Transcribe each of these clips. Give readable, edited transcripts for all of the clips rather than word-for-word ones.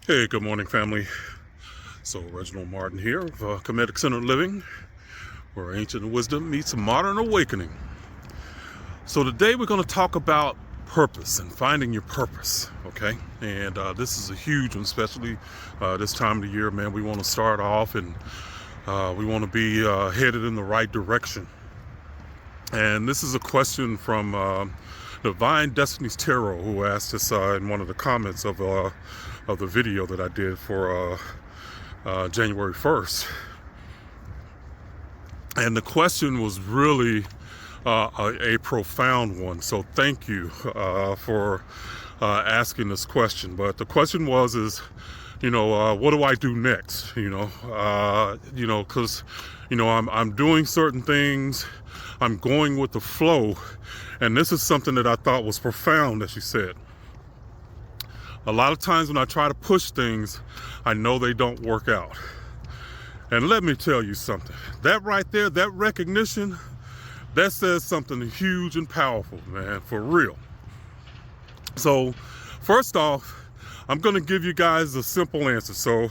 Hey, good morning, family. So, Reginald Martin here of Kemetic Centered Living, where ancient wisdom meets modern awakening. So, today we're going to talk about purpose and finding your purpose, okay? And this is a huge one, especially this time of the year, man. We want to start off and we want to be headed in the right direction. And this is a question from Divine Destiny's Tarot, who asked us in one of the comments of the video that I did for January 1st. And the question was really a profound one. So thank you for asking this question. But the question was, what do I do next? Because, I'm doing certain things. I'm going with the flow. And this is something that I thought was profound that she said. A lot of times when I try to push things, I know they don't work out. And let me tell you something. That right there, that recognition, that says something huge and powerful, man, for real. So, first off, I'm going to give you guys a simple answer. So,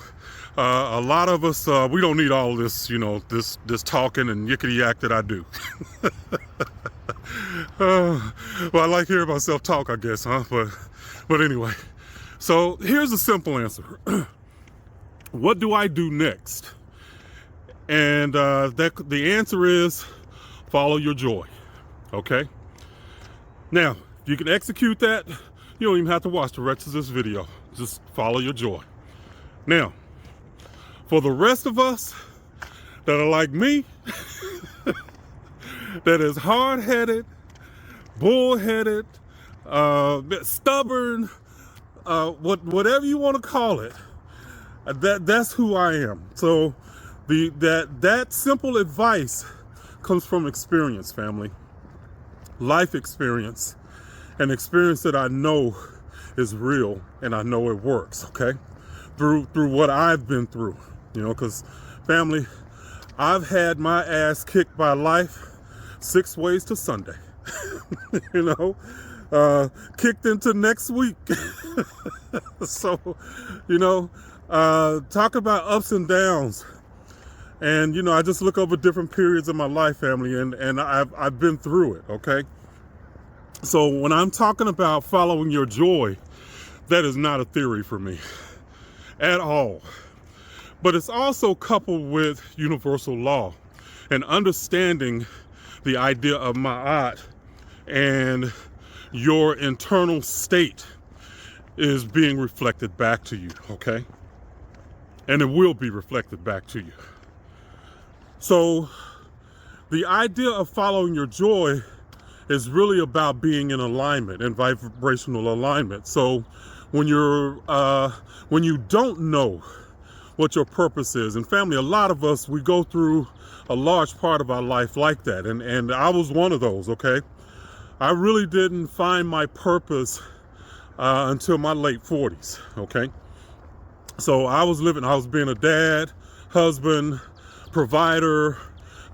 a lot of us, we don't need all this, this talking and yickety yak that I do. Well, I like hearing myself talk, I guess, huh? But anyway. So here's a simple answer. What do I do next? And the answer is follow your joy. Okay? Now, if you can execute that, you don't even have to watch the rest of this video. Just follow your joy. Now, for the rest of us that are like me, that is hard-headed, bull-headed, stubborn, whatever you want to call it, that's who I am. So that simple advice comes from experience, family, life experience, an experience that I know is real and I know it works. Okay, through what I've been through, because family, I've had my ass kicked by life 6 ways to Sunday. Kicked into next week. So, talk about ups and downs. And, I just look over different periods of my life, family, and I've been through it, okay? So when I'm talking about following your joy, that is not a theory for me at all. But it's also coupled with universal law and understanding the idea of ma'at, and your internal state is being reflected back to you, okay? And it will be reflected back to you. So the idea of following your joy is really about being in alignment and vibrational alignment. So when you don't know what your purpose is, and family, a lot of us, we go through a large part of our life like that, and I was one of those, okay? I really didn't find my purpose until my late 40s, okay? So I was being a dad, husband, provider,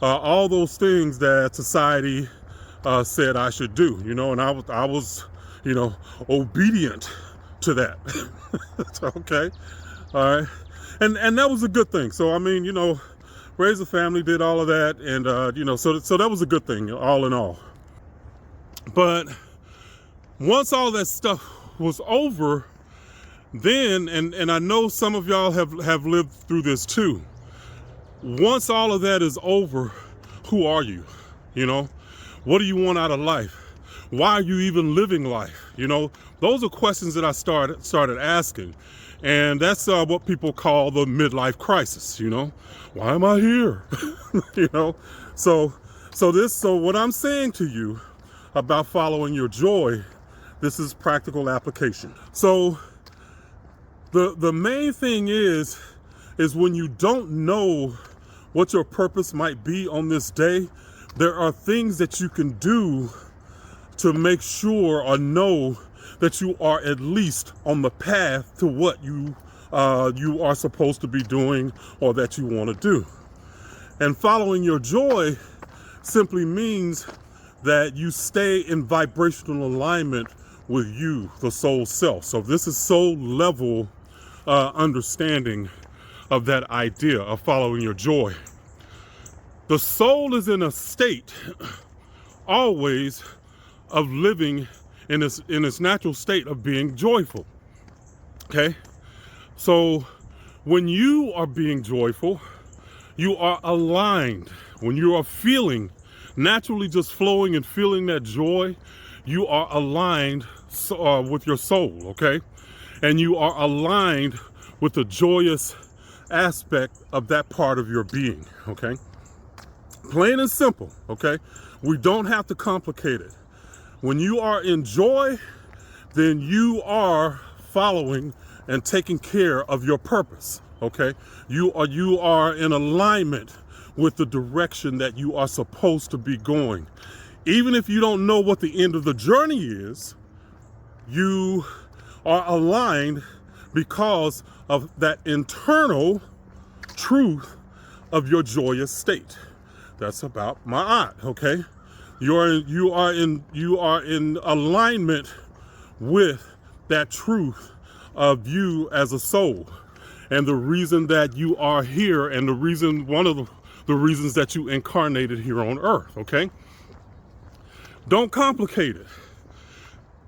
all those things that society said I should do, and I was, obedient to that, okay? All right, and that was a good thing. So, raised a family, did all of that, and, so that was a good thing, all in all. But once all that stuff was over, then, and I know some of y'all have lived through this too. Once all of that is over, who are you? What do you want out of life? Why are you even living life? Those are questions that I started asking. And that's what people call the midlife crisis, Why am I here? So what I'm saying to you about following your joy, this is practical application. So the main thing is when you don't know what your purpose might be on this day, there are things that you can do to make sure or know that you are at least on the path to what you are supposed to be doing or that you want to do. And following your joy simply means that you stay in vibrational alignment with you, the soul self. So this is soul level understanding of that idea of following your joy. The soul is in a state always of living in its natural state of being joyful. Okay? So when you are being joyful, you are aligned. When you are feeling, naturally just flowing and feeling that joy, you are aligned with your soul, okay? And you are aligned with the joyous aspect of that part of your being, okay? Plain and simple, okay? We don't have to complicate it. When you are in joy, then you are following and taking care of your purpose, okay? You are in alignment with the direction that you are supposed to be going. Even if you don't know what the end of the journey is, you are aligned because of that internal truth of your joyous state. That's about ma'at, okay? You are in alignment with that truth of you as a soul, and the reason that you are here, and one of the reasons that you incarnated here on earth, okay? Don't complicate it,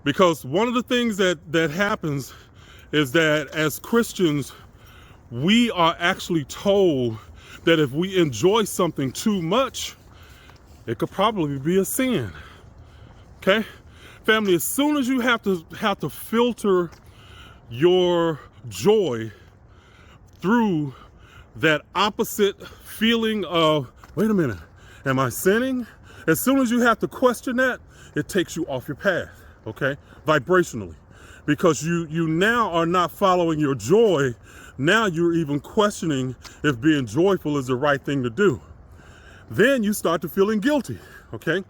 because one of the things that happens is that as Christians, we are actually told that if we enjoy something too much, it could probably be a sin. Okay? Family, as soon as you have to filter your joy through that opposite feeling of, wait a minute, am I sinning? As soon as you have to question that, it takes you off your path, okay? Vibrationally. Because you now are not following your joy. Now you're even questioning if being joyful is the right thing to do. Then you start to feeling guilty, okay?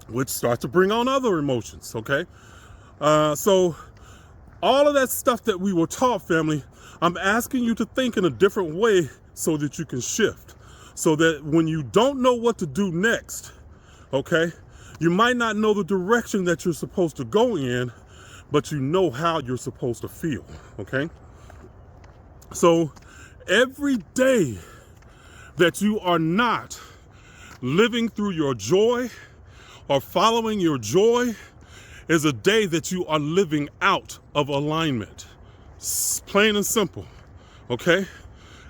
Which starts to bring on other emotions, okay? So all of that stuff that we were taught, family, I'm asking you to think in a different way so that you can shift. So that when you don't know what to do next, okay, you might not know the direction that you're supposed to go in, but you know how you're supposed to feel, okay? So every day that you are not living through your joy or following your joy is a day that you are living out of alignment. Plain and simple, okay?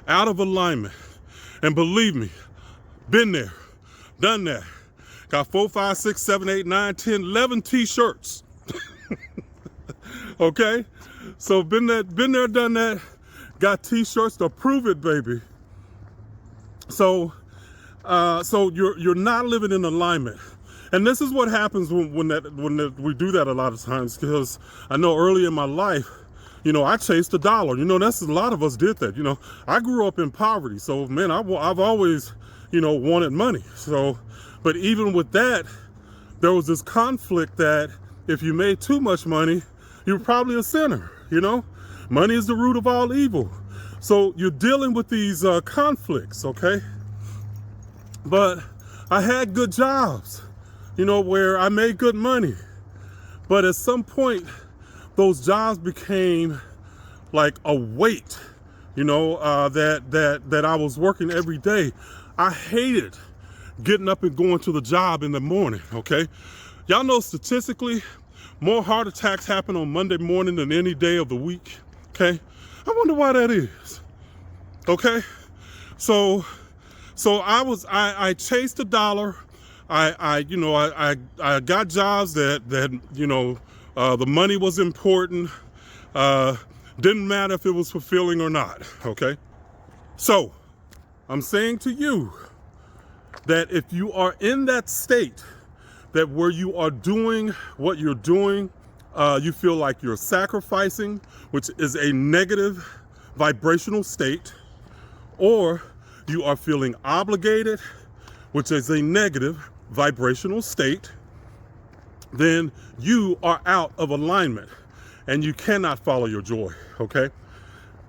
Out of alignment. And believe me, been there, done that. Got 4, 5, 6, 7, 8, 9, 10, 11 t-shirts. Okay? So been there, done that. Got t-shirts to prove it, baby. So you're not living in alignment. And this is what happens when we do that a lot of times, because I know early in my life, you know, I chased a dollar. You know, that's a lot of us did that. You know, I grew up in poverty. So, man, I've always, you know, wanted money. So, but even with that, there was this conflict that if you made too much money, you're probably a sinner, you know? Money is the root of all evil. So you're dealing with these conflicts, okay? But I had good jobs, you know, where I made good money. But at some point, those jobs became like a weight, you know, that I was working every day. I hated getting up and going to the job in the morning, okay? Y'all know statistically, more heart attacks happen on Monday morning than any day of the week, okay? I wonder why that is, okay? So I chased a dollar. I got jobs that you know, the money was important. Didn't matter if it was fulfilling or not, okay? So I'm saying to you that if you are in that state, that where you are doing what you're doing, you feel like you're sacrificing, which is a negative vibrational state, or you are feeling obligated, which is a negative vibrational state, then you are out of alignment and you cannot follow your joy, okay?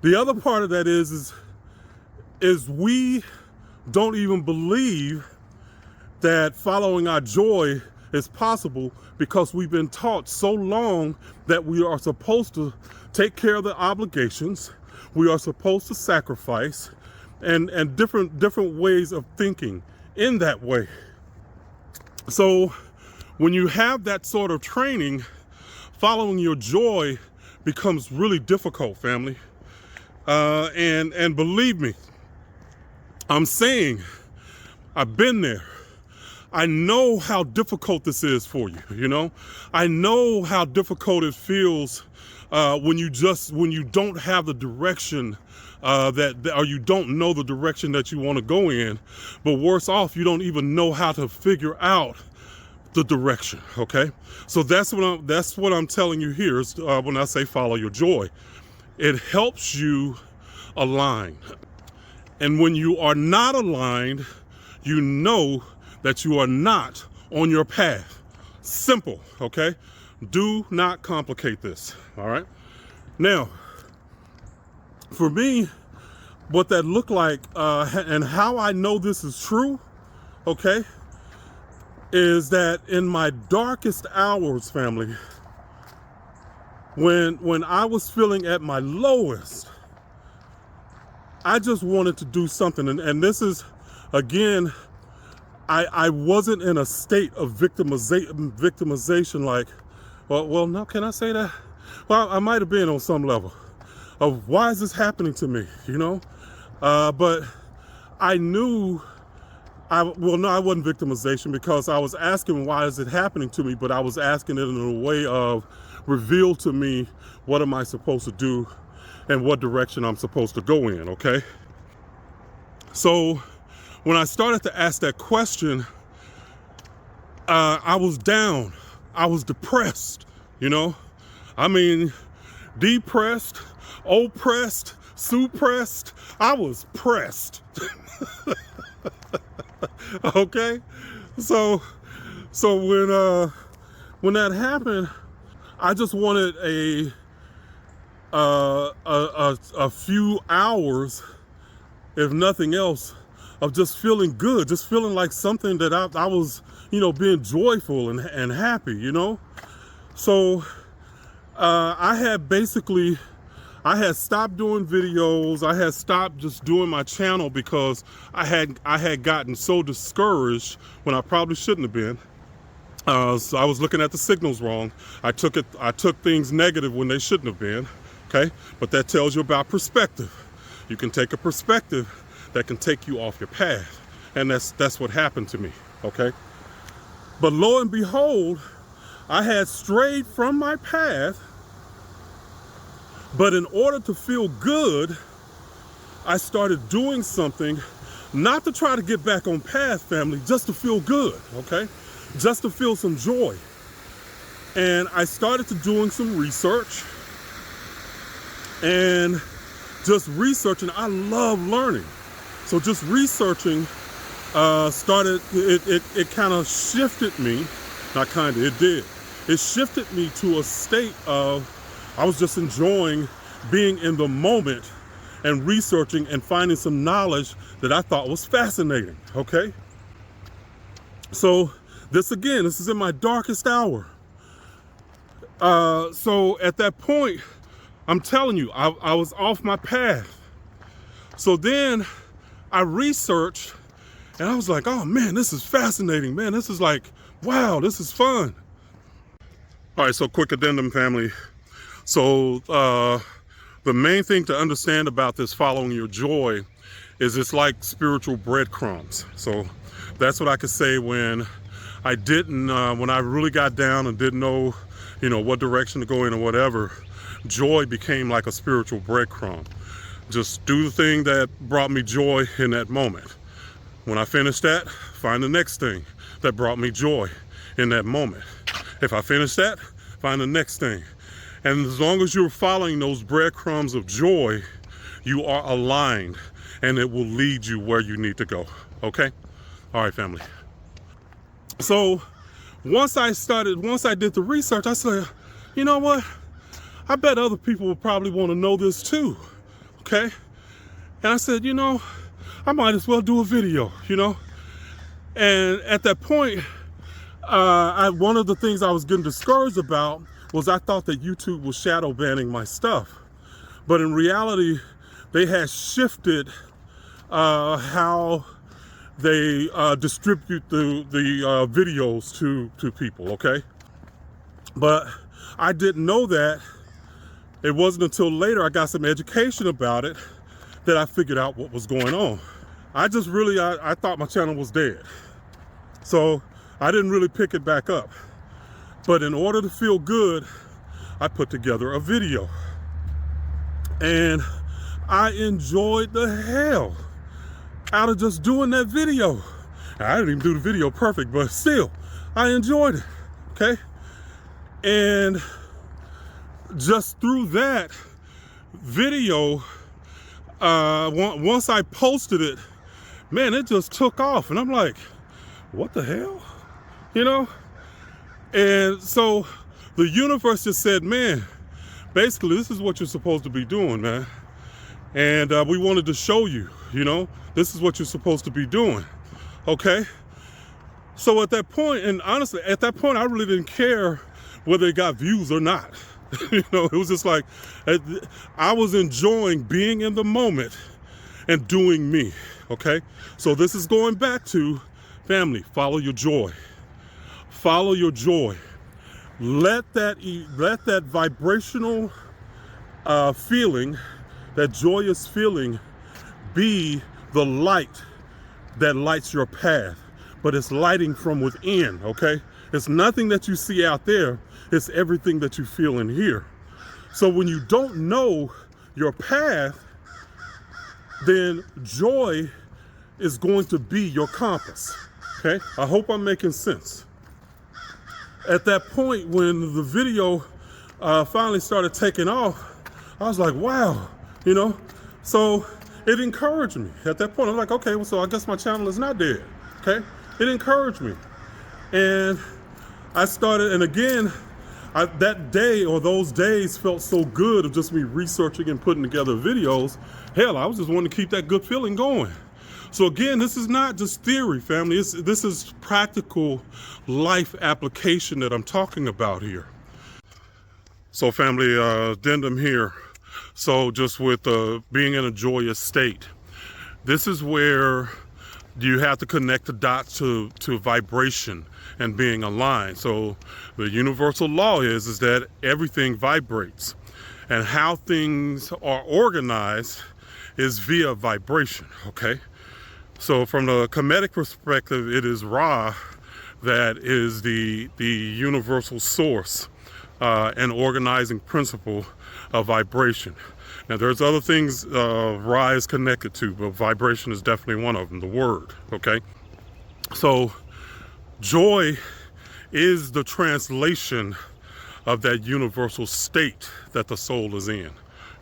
The other part of that is we don't even believe that following our joy is possible, because we've been taught so long that we are supposed to take care of the obligations, we are supposed to sacrifice, and different ways of thinking in that way. So when you have that sort of training, following your joy becomes really difficult, family. And believe me, I'm saying I've been there. I know how difficult this is for you, you know? I know how difficult it feels when you don't have the direction or you don't know the direction that you want to go in. But worse off, you don't even know how to figure out the direction, okay? So that's what I'm telling you here is, when I say follow your joy. It helps you align. And when you are not aligned, you know that you are not on your path. Simple, okay? Do not complicate this, all right? Now, for me, what that looked like and how I know this is true, okay, is that in my darkest hours, family, when I was feeling at my lowest, I just wanted to do something. And this is, again, I wasn't in a state of victimization like, well, no, can I say that? Well, I might have been on some level of why is this happening to me, you know? But I knew, I wasn't victimization because I was asking why is it happening to me, but I was asking it in a way of reveal to me what am I supposed to do and what direction I'm supposed to go in, okay? So when I started to ask that question, I was down. I was depressed, you know? I mean, depressed, oppressed, suppressed. I was pressed. Okay? So when that happened, I just wanted a few hours, if nothing else, of just feeling good, just feeling like something that I was, you know, being joyful and happy, you know? So I had stopped doing videos. I had stopped just doing my channel because I had gotten so discouraged when I probably shouldn't have been. So I was looking at the signals wrong. I took things negative when they shouldn't have been. Okay, but that tells you about perspective. You can take a perspective that can take you off your path, and that's what happened to me. Okay, but lo and behold, I had strayed from my path. But in order to feel good, I started doing something, not to try to get back on path, family, just to feel good, okay? Just to feel some joy. And I started to doing some research and just researching. I love learning. So just researching it kind of shifted me, not kind of, it did. It shifted me to a state of, I was just enjoying being in the moment and researching and finding some knowledge that I thought was fascinating, okay? So this is in my darkest hour. So at that point, I'm telling you, I was off my path. So then I researched and I was like, oh man, this is fascinating, man. This is like, wow, this is fun. All right, so quick addendum, family. So the main thing to understand about this following your joy is it's like spiritual breadcrumbs. So that's what I could say when I when I really got down and didn't know, you know, what direction to go in or whatever. Joy became like a spiritual breadcrumb. Just do the thing that brought me joy in that moment. When I finish that, find the next thing that brought me joy in that moment. If I finish that, find the next thing. And as long as you're following those breadcrumbs of joy, you are aligned and it will lead you where you need to go. Okay? All right, family. So once I did the research, I said, you know what? I bet other people will probably want to know this too. Okay? And I said, you know, I might as well do a video, you know? And at that point, one of the things I was getting discouraged about was I thought that YouTube was shadow banning my stuff. But in reality, they had shifted how they distribute the videos to people, okay? But I didn't know that. It wasn't until later I got some education about it that I figured out what was going on. I just really, I thought my channel was dead. So I didn't really pick it back up. But in order to feel good, I put together a video. And I enjoyed the hell out of just doing that video. I didn't even do the video perfect, but still, I enjoyed it, okay? And just through that video, once I posted it, man, it just took off. And I'm like, what the hell? You know? And so the universe just said, man, basically this is what you're supposed to be doing, man. And we wanted to show you, you know, this is what you're supposed to be doing, okay? So at that point, and honestly, at that point, I really didn't care whether it got views or not. You know, it was just like, I was enjoying being in the moment and doing me, okay? So this is going back to, family, follow your joy. Follow your joy. Let that vibrational feeling, that joyous feeling, be the light that lights your path. But it's lighting from within, okay? It's nothing that you see out there. It's everything that you feel in here. So when you don't know your path, then joy is going to be your compass, okay? I hope I'm making sense. At that point, when the video finally started taking off, I was like, wow, you know? So it encouraged me. At that point, I'm like, okay, well, so I guess my channel is not dead, okay? It encouraged me. And I started, and again, that day or those days felt so good of just me researching and putting together videos. Hell, I was just wanting to keep that good feeling going. So again, this is not just theory, family. This is practical life application that I'm talking about here. So family, addendum here. So just with being in a joyous state, this is where you have to connect the dots to vibration and being aligned. So the universal law is that everything vibrates, and how things are organized is via vibration, okay? So from the Kemetic perspective, it is Ra that is the universal source and organizing principle of vibration. Now there's other things Ra is connected to, but vibration is definitely one of them, the word, okay? So joy is the translation of that universal state that the soul is in.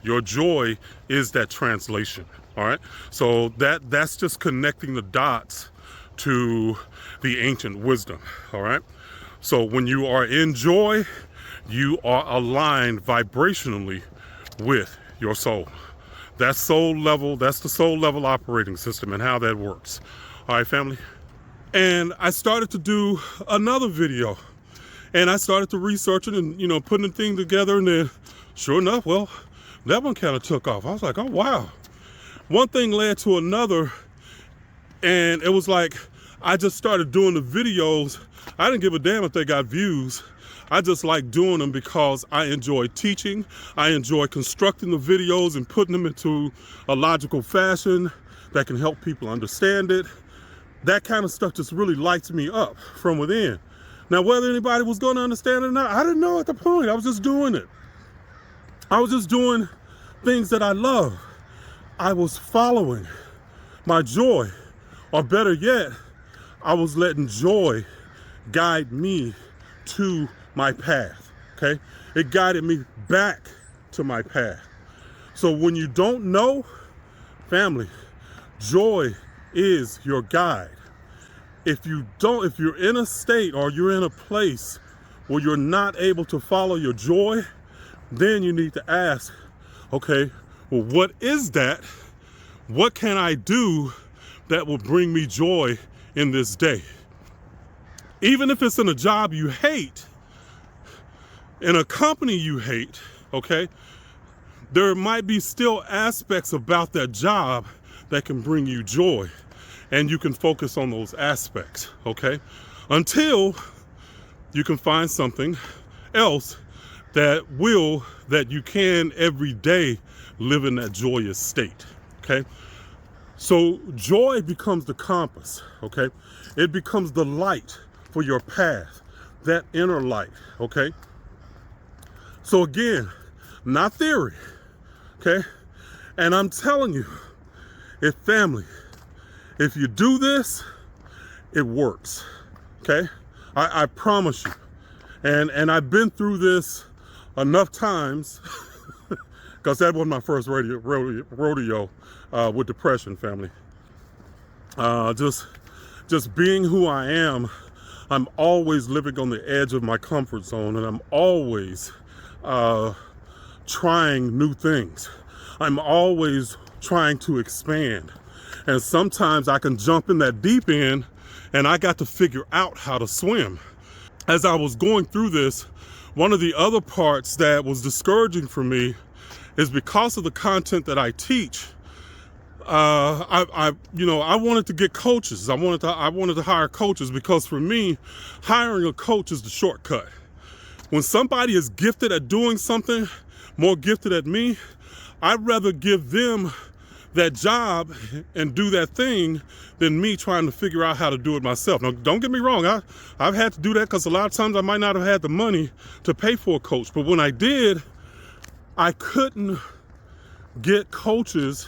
Your joy is that translation, all right? So that's just connecting the dots to the ancient wisdom, all right? So when you are in joy, you are aligned vibrationally with your soul. That's soul level, that's the soul level operating system and how that works. All right, family? And I started to do another video, and I started to research it and, you know, putting the thing together, and then sure enough, well, that one kind of took off. I was like, oh, wow. One thing led to another, and it was like, I just started doing the videos. I didn't give a damn if they got views. I just like doing them because I enjoy teaching. I enjoy constructing the videos and putting them into a logical fashion that can help people understand it. That kind of stuff just really lights me up from within. Now, whether anybody was going to understand it or not, I didn't know at the point. I was just doing it. I was just doing things that I love. I was following my joy, or better yet, I was letting joy guide me to my path, okay? It guided me back to my path. So when you don't know, family, joy is your guide. If you're in a state or you're in a place where you're not able to follow your joy, then you need to ask, okay, well, what is that? What can I do that will bring me joy in this day? Even if it's in a job you hate, in a company you hate, okay? there might be still aspects about that job that can bring you joy, and you can focus on those aspects, okay? Until you can find something else that you can every day live in that joyous state, okay? So joy becomes the compass, okay? It becomes the light for your path, that inner light, okay? So again, not theory, okay? And I'm telling you, if you do this, it works, okay? I promise you. And I've been through this enough times, because that was my first rodeo with depression, family. Just being who I am, I'm always living on the edge of my comfort zone, and I'm always trying new things. I'm always trying to expand. And sometimes I can jump in that deep end, and I got to figure out how to swim. As I was going through this, one of the other parts that was discouraging for me is because of the content that I teach. I wanted to get coaches. I wanted to hire coaches, because for me, hiring a coach is the shortcut. When somebody is gifted at doing something, more gifted at me, I'd rather give them that job and do that thing than me trying to figure out how to do it myself. Now, don't get me wrong. I've had to do that because a lot of times I might not have had the money to pay for a coach. But when I did, I couldn't get coaches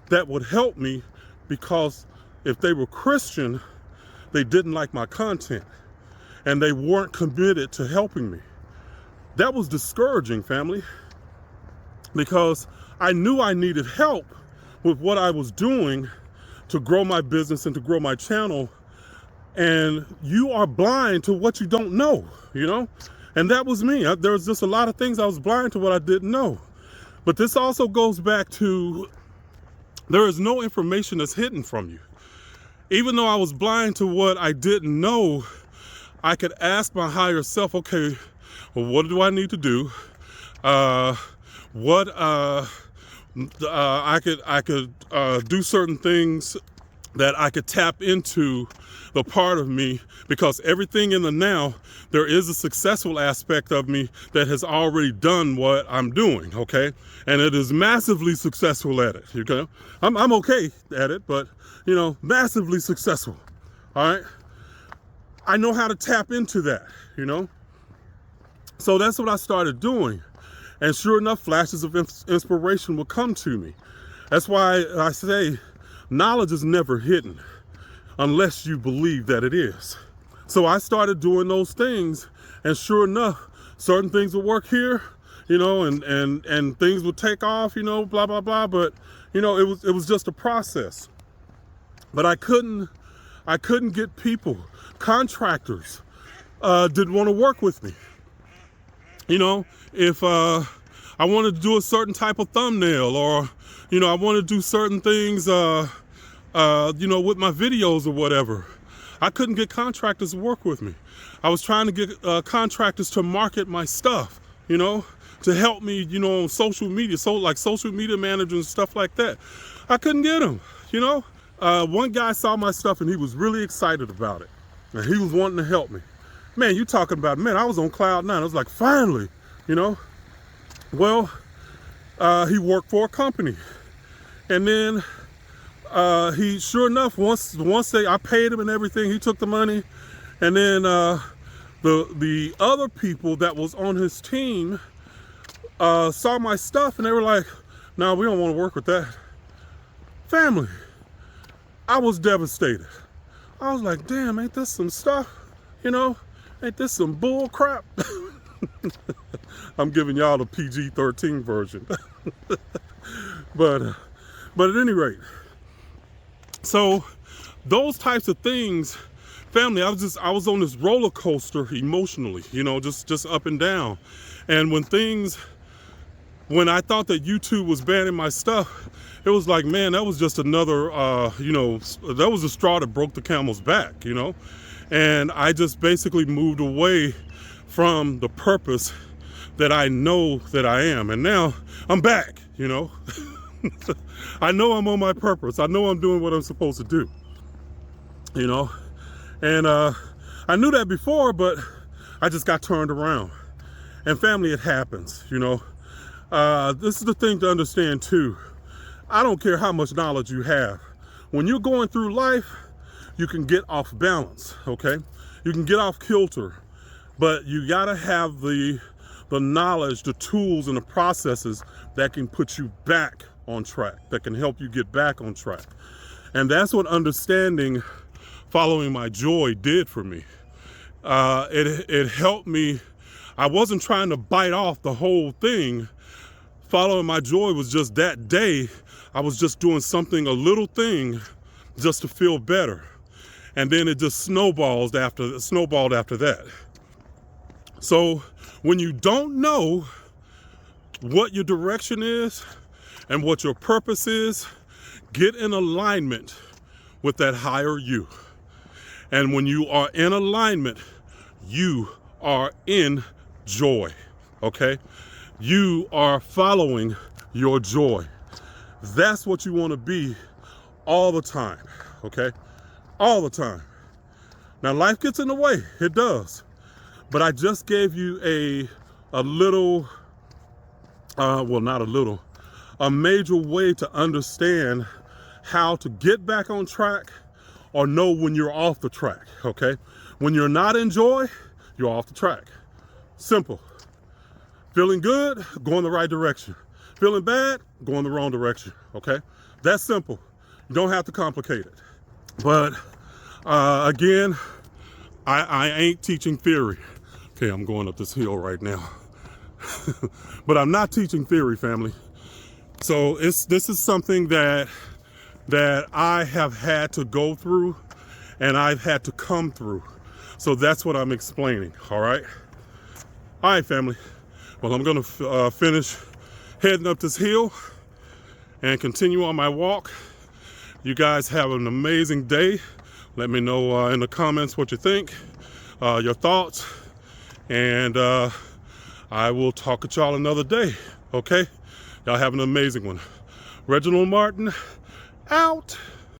that would help me, because if they were Christian, they didn't like my content and they weren't committed to helping me. That was discouraging, family, because I knew I needed help with what I was doing to grow my business and to grow my channel. And you are blind to what you don't know, you know? And that was me. There was just a lot of things I was blind to what I didn't know. But this also goes back to, there is no information that's hidden from you. Even though I was blind to what I didn't know, I could ask my higher self, okay, well, what do I need to do? I could do certain things that I could tap into the part of me, because everything in the now, there is a successful aspect of me that has already done what I'm doing, okay? And it is massively successful at it, okay? I'm okay at it, but, massively successful, all right? I know how to tap into that, So that's what I started doing. And sure enough, flashes of inspiration will come to me. That's why I say knowledge is never hidden unless you believe that it is. So I started doing those things, and sure enough, certain things would work here, and things would take off, blah, blah, blah. But, it was just a process. But I couldn't get people, contractors, didn't want to work with me. If I wanted to do a certain type of thumbnail, or, I want to do certain things, with my videos or whatever, I couldn't get contractors to work with me. I was trying to get contractors to market my stuff, to help me, on social media, like social media managers and stuff like that. I couldn't get them, One guy saw my stuff and he was really excited about it, and he was wanting to help me. Man, you talking about, I was on cloud nine. I was like, finally, Well, he worked for a company, and then he, sure enough, once I paid him and everything, he took the money, and then the other people that was on his team saw my stuff, and they were like, "No, we don't want to work with that." Family, I was devastated. I was like, "Damn, ain't this some stuff? Ain't this some bull crap?" I'm giving y'all the PG-13 version. But at any rate, so those types of things, family, I was on this roller coaster emotionally, just up and down. And when I thought that YouTube was banning my stuff, it was like, man, that was just another, that was the straw that broke the camel's back, And I just basically moved away from the purpose that I know that I am. And now I'm back, you know. I know I'm on my purpose. I know I'm doing what I'm supposed to do, you know. And I knew that before, but I just got turned around. And family, it happens, you know. This is the thing to understand too. I don't care how much knowledge you have. When you're going through life, you can get off balance, okay? You can get off kilter, but you gotta have the knowledge, the tools, and the processes that can put you back on track, that can help you get back on track. And that's what understanding following my joy did for me. It helped me. I wasn't trying to bite off the whole thing. Following my joy was just that day, I was just doing something, a little thing, just to feel better. And then it just snowballed after that. So when you don't know what your direction is and what your purpose is, get in alignment with that higher you. And when you are in alignment, you are in joy, okay? You are following your joy. That's what you want to be all the time, okay? All the time. Now, life gets in the way. It does. But I just gave you a little, well, not a little, a major way to understand how to get back on track or know when you're off the track, okay? When you're not in joy, you're off the track. Simple. Feeling good, go in the right direction. Feeling bad, go in the wrong direction, okay? That's simple. You don't have to complicate it. But again, I ain't teaching theory. Okay, I'm going up this hill right now. But I'm not teaching theory, family. So this is something that I have had to go through and I've had to come through. So that's what I'm explaining, all right? All right, family. Well, I'm gonna finish heading up this hill and continue on my walk. You guys have an amazing day. Let me know in the comments what you think, your thoughts, and I will talk to y'all another day, okay? Y'all have an amazing one. Reginald Martin, out.